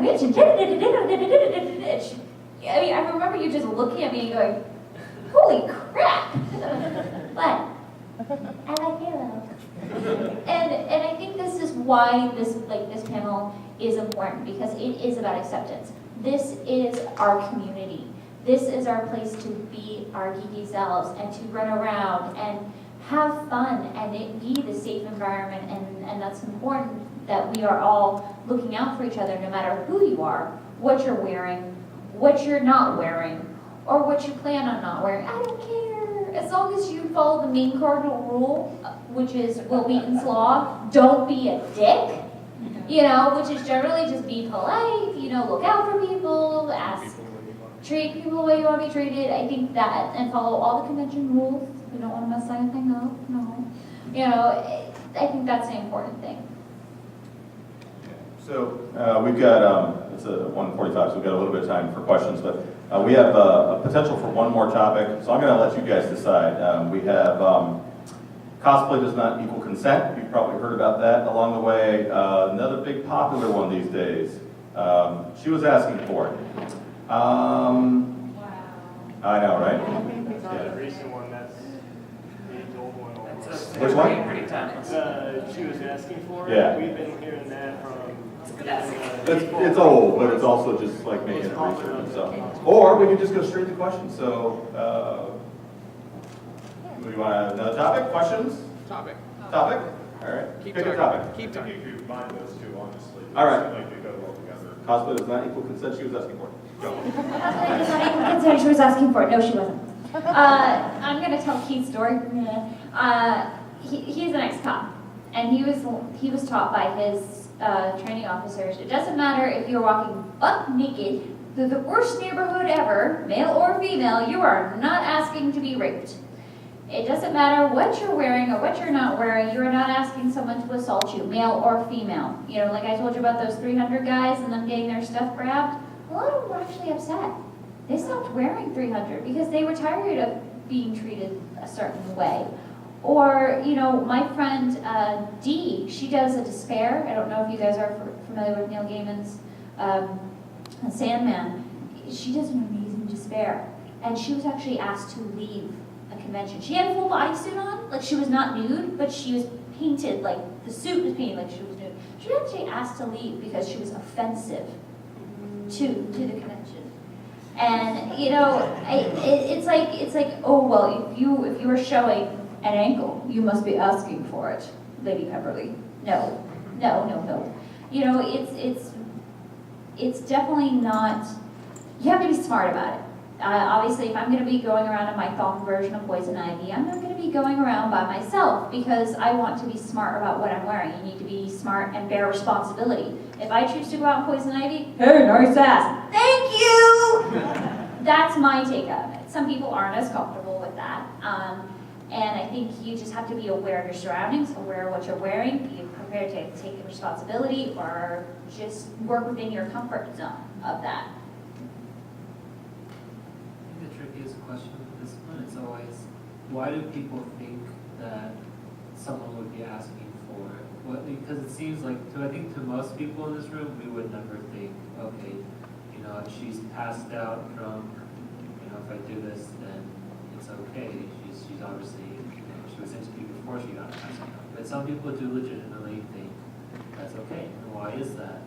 convention. I mean, I remember you just looking at me and going, holy crap. But I like Halo. And I think this is why this panel is important, because it is about acceptance. This is our community. This is our place to be our geeky selves and to run around and have fun and it be the safe environment, and that's important that we are all looking out for each other no matter who you are, what you're wearing, what you're not wearing, or what you plan on not wearing. I don't care. As long as you follow the main cardinal rule, which is Will Wheaton's law, don't be a dick, which is generally just be polite, look out for people, treat people the way you want to be treated. I think that, and follow all the convention rules. We don't want to mess anything up, no. I think that's the important thing. So we've got, it's a 1:45, so we've got a little bit of time for questions, but we have a potential for one more topic, so I'm going to let you guys decide. We have cosplay does not equal consent. You've probably heard about that along the way. Another big popular one these days. She was asking for it. Wow. I know, right? The recent one, that's the old one. Almost. Which one? Pretty timeless. She was asking for it. Yeah. We've been hearing that from. It's old, but it's also just like making it research and stuff. Or we could just go straight to questions. So, do you want another topic? Questions? Topic. Topic? All right. Keep Pick talking. a topic. Keep I talking. think you combine those two, honestly. All right. They seem like they go well together. Cosplay does not equal consent. She was asking for it. Go. She was asking for it. No, she wasn't. I'm going to tell Keith's story. He's an ex-cop, and he was taught by his training officers. It doesn't matter if you're walking buck naked through the worst neighborhood ever, male or female, you are not asking to be raped. It doesn't matter what you're wearing or what you're not wearing, you are not asking someone to assault you, male or female. Like I told you about those 300 guys and them getting their stuff grabbed, a lot of them were actually upset. They stopped wearing 300 because they were tired of being treated a certain way. Or, my friend Dee, she does a Despair. I don't know if you guys are familiar with Neil Gaiman's Sandman. She does an amazing Despair. And she was actually asked to leave a convention. She had a full bodysuit on, like she was not nude, but she was painted, like the suit was painted like she was nude. She was actually asked to leave because she was offensive to the convention. And it's like, oh well, if you are showing an ankle, you must be asking for it, Lady Pepperly. No. It's definitely not. You have to be smart about it. Obviously, if I'm going to be going around in my thong version of Poison Ivy, I'm not going to be going around by myself because I want to be smart about what I'm wearing. You need to be smart and bear responsibility. If I choose to go out in Poison Ivy, hey, nice ass, thank you! That's my take on it. Some people aren't as comfortable with that. And I think you just have to be aware of your surroundings, aware of what you're wearing, be prepared to take responsibility, or just work within your comfort zone of that. I think the trickiest question with this one is always, why do people think that someone would be asking for it? Because it seems like, I think to most people in this room, we would never think, okay, she's passed out, drunk, if I do this, then it's okay. She's obviously, she was interviewed before she got passed out. But some people do legitimately think that's okay. And why is that?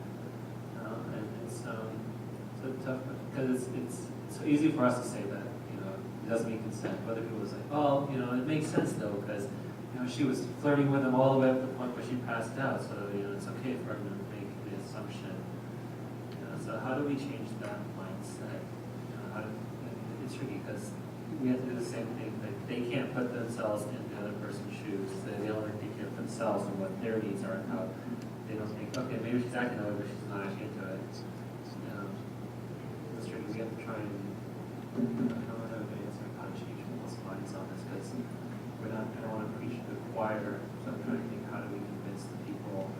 And it's so tough, because it's so easy for us to say that, it doesn't mean consent. But other people say, oh, it makes sense though, because, she was flirting with him all the way up to the point where she passed out. So, it's okay for him to make the assumption. So how do we change that mindset? It's tricky because we have to do the same thing. Like they can't put themselves in the other person's shoes. They only think of themselves and what their needs are and how they don't think, okay, maybe she's acting that way, but she's not actually into it. It's tricky. We have to try and I don't know how to change people's minds on this because I don't want to preach to the choir. So I'm trying to think, how do we convince the people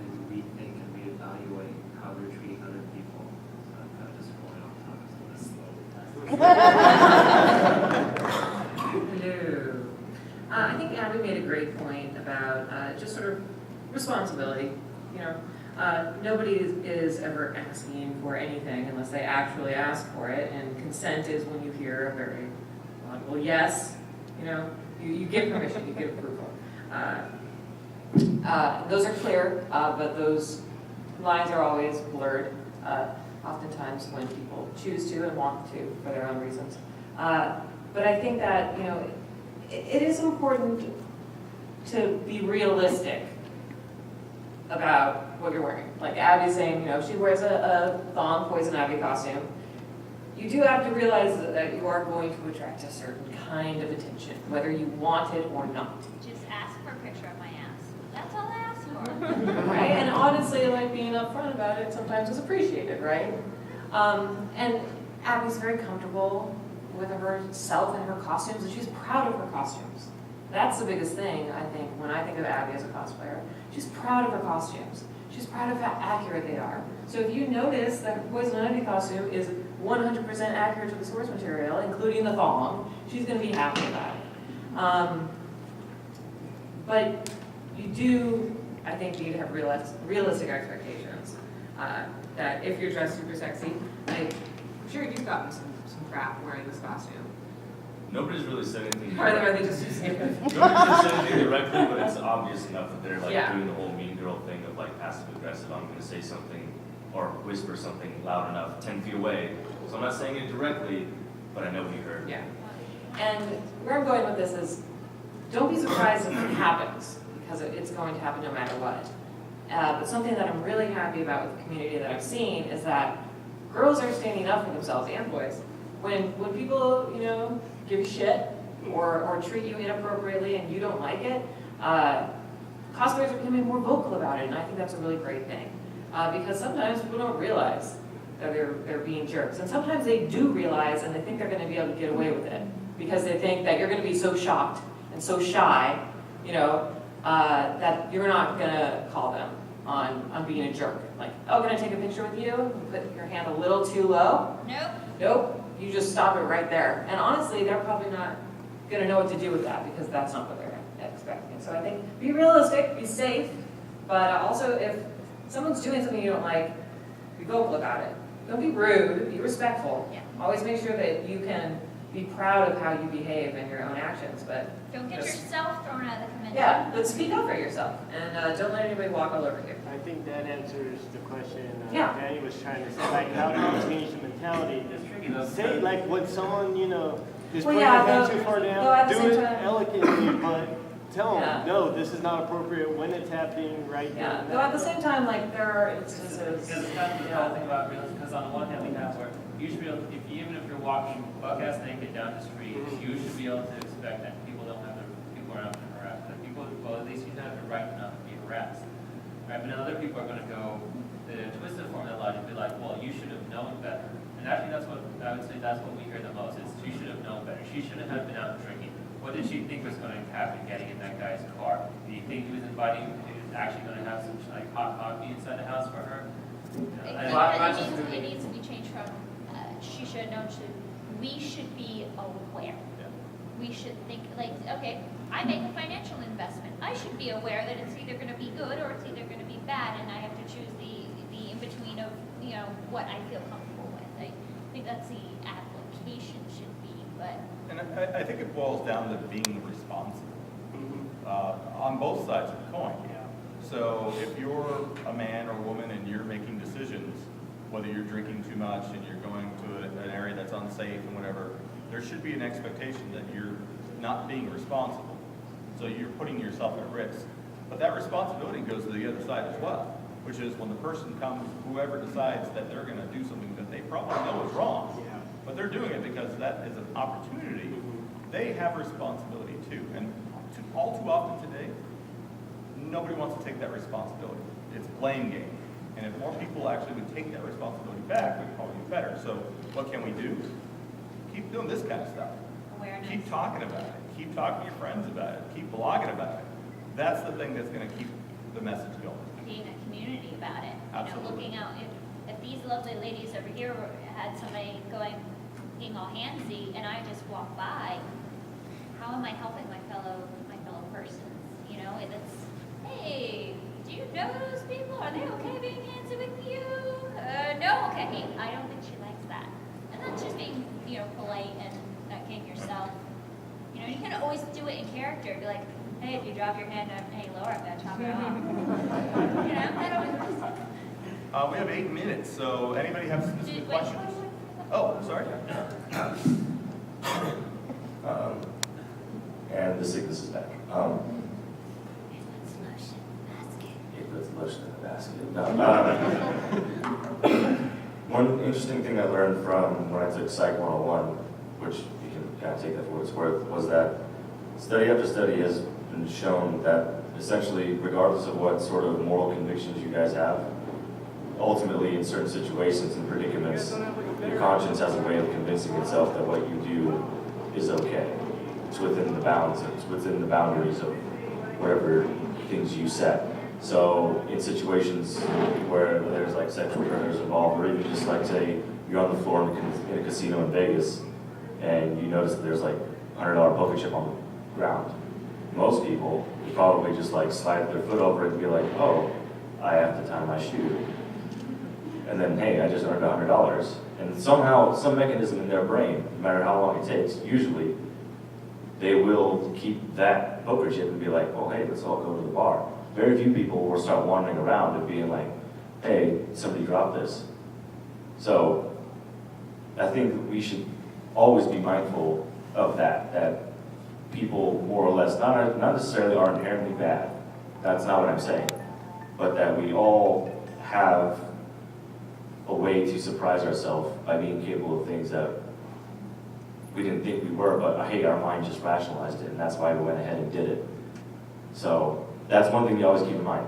and rethink and reevaluate how they're treating other people. So I'm kind of just going off topic on this slowly. Hello. I think Abby made a great point about just sort of responsibility. Nobody is ever asking for anything unless they actually ask for it, and consent is when you hear a very well, yes, you know, you give permission, you give approval. Those are clear, but those lines are always blurred, oftentimes when people choose to and want to for their own reasons. But I think that, you know, it is important to be realistic about what you're wearing. Like Abby's saying, you know, she wears a thong Poison Ivy costume. You do have to realize that you are going to attract a certain kind of attention, whether you want it or not. Just ask for a picture of my ass. That's all I ask for. Right? And honestly, like being upfront about it sometimes is appreciated, right? And Abby's very comfortable with herself and her costumes, and she's proud of her costumes. That's the biggest thing, I think, when I think of Abby as a cosplayer. She's proud of her costumes. She's proud of how accurate they are. So if you notice that her Poison Ivy costume is 100% accurate to the source material, including the thong, she's going to be happy about it. But you do, I think, need to have realistic expectations. That if you're dressed super sexy, I'm sure you've gotten some crap wearing this costume. Nobody's really said anything. Are they just too stupid? Nobody's really said anything directly, but it's obvious enough that they're like Yeah. doing the whole mean girl thing of like passive aggressive. I'm going to say something or whisper something loud enough 10 feet away. So I'm not saying it directly, but I know what you heard. Yeah. And where I'm going with this is, don't be surprised if it happens, because it's going to happen no matter what. But something that I'm really happy about with the community that I've seen is that girls are standing up for themselves, and boys. When people, you know, give you shit or treat you inappropriately and you don't like it, cosplayers are becoming more vocal about it, and I think that's a really great thing. Because sometimes people don't realize that they're being jerks, and sometimes they do realize and they think they're going to be able to get away with it because they think that you're going to be so shocked and so shy, you know, that you're not going to call them on being a jerk. Like, oh, can I take a picture with you? Put your hand a little too low. Nope. Nope. You just stop it right there. And honestly, they're probably not going to know what to do with that because that's not what they're expecting. So I think be realistic, be safe, but also if someone's doing something you don't like, be vocal about it. Don't be rude, be respectful. Yeah. Always make sure that you can be proud of how you behave and your own actions, but Don't get Yes. yourself thrown out of the convention. yeah, but speak up for yourself and don't let anybody walk all over you. I think that answers the question Yeah. Danny was trying to say, like, how do you change the mentality? It's tricky though. Say, like, when someone, you know, is Well, putting yeah, their hand though- too far though down, at the do same it time- elegantly, but tell Yeah. them, no, this is not appropriate when it's happening right Yeah, now. though at the same time, like, there are instances. Because it's kind of the whole thing about realism, because on one hand we have where you should be able, even if you're walking buck-ass naked down the street, you should be able to expect that people don't have people around to harass, that people, well, at least you have the right not to be harassed. Right, but then other people are gonna go the twisted form of that logic, be like, well, you should have known better. And actually that's what, I would say that's what we hear the most, is she should have known better. She shouldn't have been out drinking. What did she think was gonna happen getting in that guy's car? Do you think he was inviting, he was actually gonna have some like hot coffee inside the house for her? You know, It, and- it needs to be changed from, she should have known, we should be aware. We should think, like, okay, I make a financial investment. I should be aware that it's either gonna be good or it's either gonna be bad, and I have to choose the in-between of, you know, what I feel comfortable with. I think that's the application should be, but And I think it boils down to being responsible Mhm. on both sides of the coin. So if you're a man or woman and you're making decisions, whether you're drinking too much and you're going to an area that's unsafe and whatever, there should be an expectation that you're not being responsible. So you're putting yourself at risk. But that responsibility goes to the other side as well, which is when the person comes, whoever decides that they're going to do something that they probably know is wrong, Yeah. but they're doing it because that is an opportunity, they have responsibility too. And all too often today, nobody wants to take that responsibility. It's blame game. And if more people actually would take that responsibility back, we'd probably do better. So what can we do? Keep doing this kind of stuff. awareness. Keep talking about it. Keep talking to your friends about it. Keep blogging about it. That's the thing that's going to keep the message going. Being a community about it. You know, Absolutely. looking out, if these lovely ladies over here had somebody going, being all handsy, and I just walk by, how am I helping my fellow persons? You know, and it's, hey, do you know those people? Are they okay being handsy with you? No, okay. I don't think she likes that. And that's just being, polite and not getting yourself. You can always do it in character. Be like, hey, if you drop your hand any lower, I'm gonna chop it off. That always works. We have 8 minutes, so anybody have specific questions? Oh, sorry. And the sickness is back. It puts lotion in the basket. No. One interesting thing I learned from when I took Psych 101, which you can kind of take that for what it's worth, was that study after study has been shown that essentially, regardless of what sort of moral convictions you guys have, ultimately in certain situations and predicaments, your conscience has a way of convincing itself that what you do is okay. It's within the bounds, it's within the boundaries of whatever things you set. So in situations where there's like sexual predators involved, or even just like say you're on the floor in a casino in Vegas and you notice that there's like $100 poker chip on the ground, most people would probably just like slide their foot over it and be like, oh, I have to tie my shoe. And then, hey, I just earned $100. And somehow, some mechanism in their brain, no matter how long it takes, usually they will keep that poker chip and be like, oh, hey, let's all go to the bar. Very few people will start wandering around and being like, hey, somebody dropped this. So I think we should always be mindful of that people more or less, not necessarily are inherently bad. That's not what I'm saying. But that we all have a way to surprise ourselves by being capable of things that we didn't think we were, but hey, our mind just rationalized it, and that's why we went ahead and did it. So that's one thing you always keep in mind.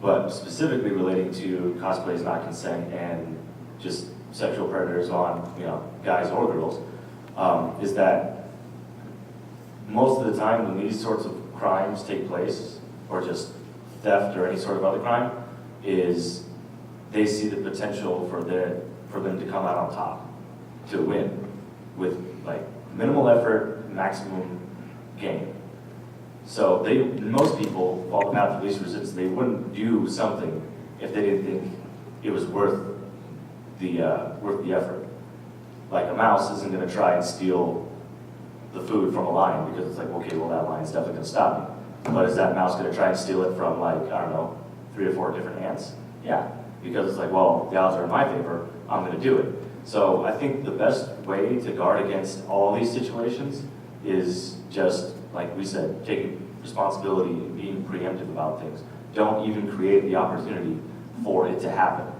But specifically relating to cosplays not consent and just sexual predators on, guys or girls, is that most of the time when these sorts of crimes take place, or just theft or any sort of other crime, is they see the potential for them to come out on top, to win, with like minimal effort, maximum gain. So most people follow the path of least resistance. They wouldn't do something if they didn't think it was worth the effort. Like a mouse isn't going to try and steal the food from a lion because it's like, okay, well that lion's definitely going to stop me. But is that mouse going to try and steal it from like, I don't know, 3 or 4 different ants? Yeah, because it's like, well, the odds are in my favor, I'm going to do it. So I think the best way to guard against all these situations is just, like we said, taking responsibility and being preemptive about things. Don't even create the opportunity for it to happen.